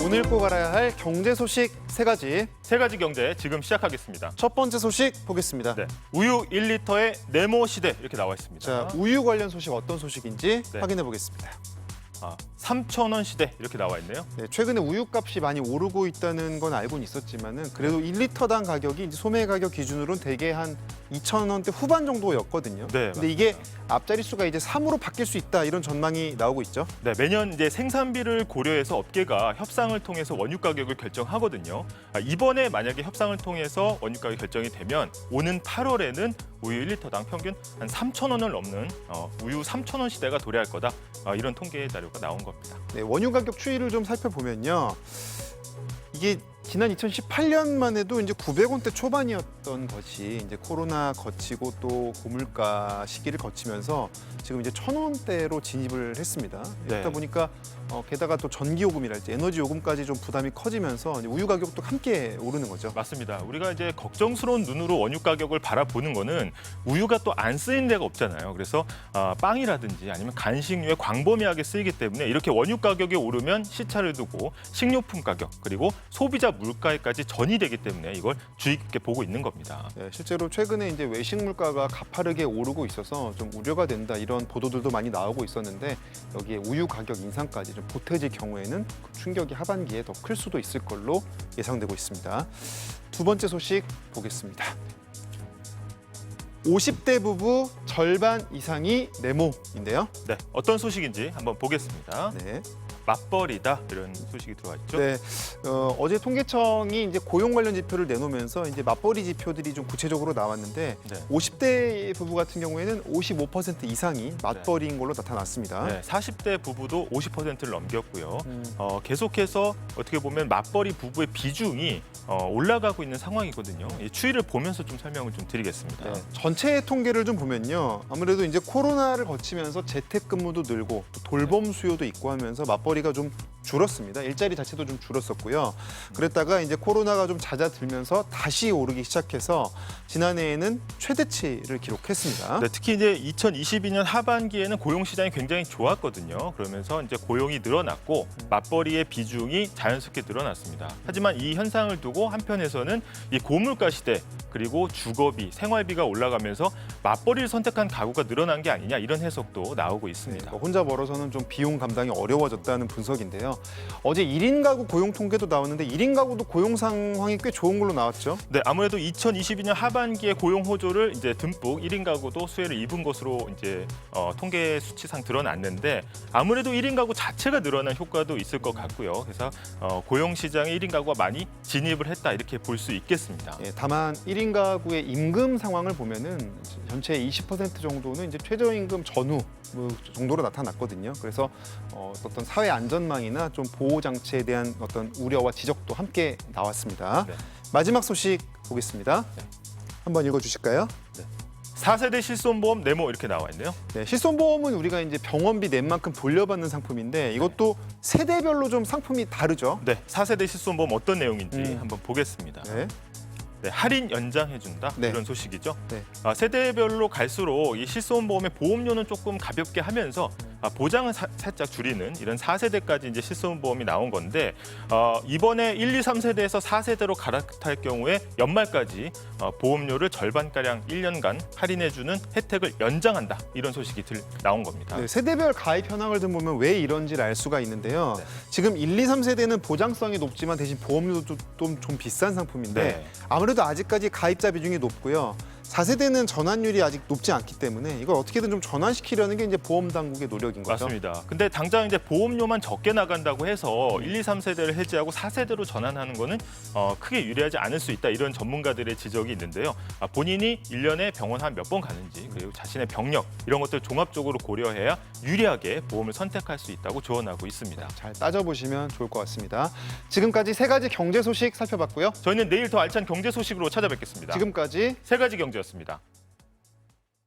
오늘 꼭 알아야 할 경제 소식 세 가지. 세 가지 경제 지금 시작하겠습니다. 첫 번째 소식 보겠습니다. 네, 우유 1리터의 네모 시대 이렇게 나와 있습니다. 자, 우유 관련 소식 어떤 소식인지 네. 확인해 보겠습니다. 3,000원 시대 이렇게 나와 있네요. 네, 최근에 우유값이 많이 오르고 있다는 건 알고는 있었지만은 그래도 1리터당 가격이 이제 소매 가격 기준으로는 대개 한 2,000원대 후반 정도였거든요. 네, 근데 이게 앞자리 수가 이제 3으로 바뀔 수 있다 이런 전망이 나오고 있죠. 네, 매년 이제 생산비를 고려해서 업계가 협상을 통해서 원유 가격을 결정하거든요. 이번에 만약에 협상을 통해서 원유 가격 결정이 되면 오는 8월에는 우유 1리터당 평균 한 3,000원을 넘는 우유 3,000원 시대가 도래할 거다. 이런 통계 자료가 나온 겁니다. 네, 원유 가격 추이를 좀 살펴보면요. 이게 지난 2018년만 해도 이제 900원대 초반이었던 것이 이제 코로나 거치고 또 고물가 시기를 거치면서 지금 이제 1,000원대로 진입을 했습니다. 그러다 네. 보니까 게다가 또 전기 요금이랄지 에너지 요금까지 좀 부담이 커지면서 이제 우유 가격도 함께 오르는 거죠. 맞습니다. 우리가 이제 걱정스러운 눈으로 원유 가격을 바라보는 거는 우유가 또 안 쓰이는 데가 없잖아요. 그래서 빵이라든지 아니면 간식류에 광범위하게 쓰이기 때문에 이렇게 원유 가격이 오르면 시차를 두고 식료품 가격 그리고 소비자 물가에까지 전이되기 때문에 이걸 주의 깊게 보고 있는 겁니다. 네, 실제로 최근에 이제 외식 물가가 가파르게 오르고 있어서 좀 우려가 된다 이런 보도들도 많이 나오고 있었는데 여기에 우유 가격 인상까지 좀 보태질 경우에는 그 충격이 하반기에 더 클 수도 있을 걸로 예상되고 있습니다. 두 번째 소식 보겠습니다. 50대 부부 절반 이상이 네모인데요. 네, 어떤 소식인지 한번 보겠습니다. 네. 맞벌이다 이런 소식이 들어와 있죠. 네, 어제 통계청이 이제 고용 관련 지표를 내놓으면서 이제 맞벌이 지표들이 좀 구체적으로 나왔는데 네. 50대 부부 같은 경우에는 55% 이상이 맞벌이인 걸로 나타났습니다. 네, 40대 부부도 50%를 넘겼고요. 음. 계속해서 어떻게 보면 맞벌이 부부의 비중이 올라가고 있는 상황이거든요. 이 추이를 보면서 좀 설명을 좀 드리겠습니다. 네, 전체 통계를 좀 보면요. 아무래도 이제 코로나를 거치면서 재택근무도 늘고 또 돌봄 수요도 있고 하면서 맞벌이가 좀 줄었습니다. 일자리 자체도 좀 줄었었고요. 그랬다가 이제 코로나가 좀 잦아들면서 다시 오르기 시작해서 지난해에는 최대치를 기록했습니다. 네, 특히 이제 2022년 하반기에는 고용 시장이 굉장히 좋았거든요. 그러면서 이제 고용이 늘어났고 맞벌이의 비중이 자연스럽게 늘어났습니다. 하지만 이 현상을 두고 한편에서는 이 고물가 시대 그리고 주거비, 생활비가 올라가면서 맞벌이를 선택한 가구가 늘어난 게 아니냐 이런 해석도 나오고 있습니다. 혼자 벌어서는 좀 비용 감당이 어려워졌다는 분석인데요. 어제 1인 가구 고용 통계도 나왔는데 1인 가구도 고용 상황이 꽤 좋은 걸로 나왔죠. 네, 아무래도 2022년 하반기에 고용 호조를 이제 듬뿍 1인 가구도 수혜를 입은 것으로 이제 통계 수치상 드러났는데 아무래도 1인 가구 자체가 늘어난 효과도 있을 것 같고요. 그래서 고용 시장에 1인 가구가 많이 진입을 했다 이렇게 볼 수 있겠습니다. 예, 다만 1인 가구의 임금 상황을 보면은 전체의 20% 정도는 이제 최저임금 전후 정도로 나타났거든요. 그래서 어떤 사회 안전망이나 좀 보호 장치에 대한 어떤 우려와 지적도 함께 나왔습니다. 네. 마지막 소식 보겠습니다. 네. 한번 읽어주실까요? 4세대 실손보험 네모 이렇게 나와 있네요. 네, 실손보험은 우리가 이제 병원비 낸 만큼 돌려받는 상품인데 이것도 세대별로 좀 상품이 다르죠. 네, 4세대 실손보험 어떤 내용인지 한번 보겠습니다. 네. 네, 할인 연장해준다 네. 이런 소식이죠. 네. 세대별로 갈수록 이 실손보험의 보험료는 조금 가볍게 하면서 보장을 살짝 줄이는 이런 4세대까지 이제 실손보험이 나온 건데 이번에 1, 2, 3세대에서 4세대로 갈아탈 경우에 연말까지 보험료를 절반가량 1년간 할인해주는 혜택을 연장한다 이런 소식이 나온 겁니다. 네, 세대별 가입 현황을 좀 보면 왜 이런지를 알 수가 있는데요. 네. 지금 1, 2, 3세대는 보장성이 높지만 대신 보험료도 좀 비싼 상품인데 네. 아무래도 아직까지 가입자 비중이 높고요. 4세대는 전환율이 아직 높지 않기 때문에 이걸 어떻게든 좀 전환시키려는 게 이제 보험 당국의 노력인 거죠. 맞습니다. 근데 당장 이제 보험료만 적게 나간다고 해서 1, 2, 3세대를 해지하고 4세대로 전환하는 거는 크게 유리하지 않을 수 있다 이런 전문가들의 지적이 있는데요. 본인이 1년에 병원 한 몇 번 가는지 그리고 자신의 병력 이런 것들 종합적으로 고려해야 유리하게 보험을 선택할 수 있다고 조언하고 있습니다. 잘 따져보시면 좋을 것 같습니다. 지금까지 세 가지 경제 소식 살펴봤고요. 저희는 내일 더 알찬 경제 소식으로 찾아뵙겠습니다. 지금까지 세 가지 경제였습니다.